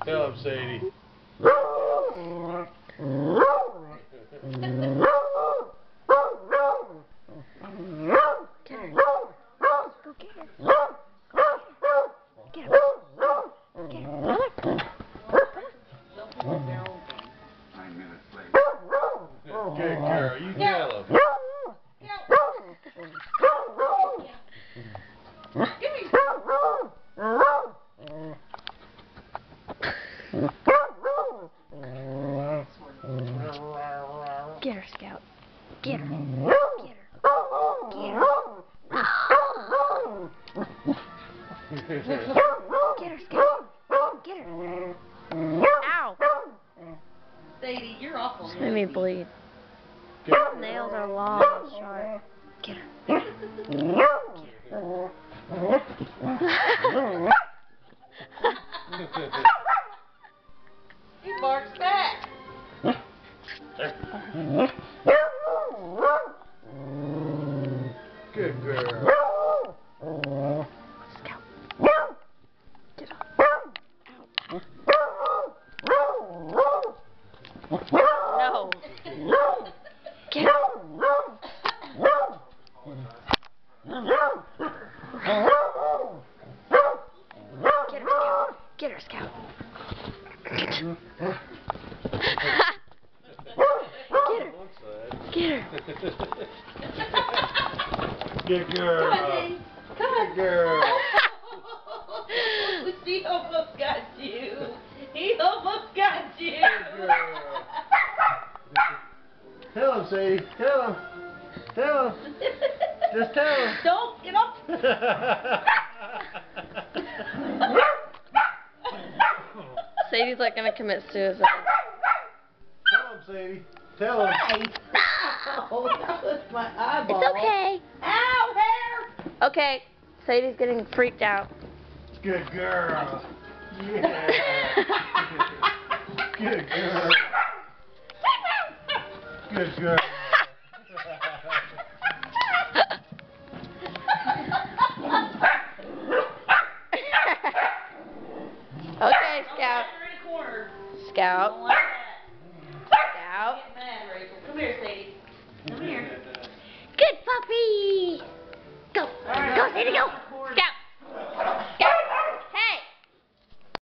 Tell him, Sadie. Good girl, you tell him. Get her, Scout. Get her. Get her. Get her. Get her, Scout. Get her. Ow. Sadie, you're awful. This made me bleed. His nails are long and sharp. Get her. He barks back. Good girl. Scout. Get up. No. Get her. Get her, Scout. Get her, Scout. Get her. Good girl. Come on, Sadie. Come on. Good girl. He almost got you. He almost got you. Good girl. Tell him, Sadie. Tell him. Tell him. Just tell him. Don't get up. Sadie's like gonna commit suicide. Tell him, Sadie. Tell him. Ow, that was my eyeball. It's okay. Ow, hair. Okay, Sadie's getting freaked out. Good girl. Yeah. Good girl. Good girl. Okay, Scout. Scout. Don't like that. Scout. Get mad, Rachel. Come here, Sadie. Come here. Good puppy. Go. All right. Go, Sadie, go.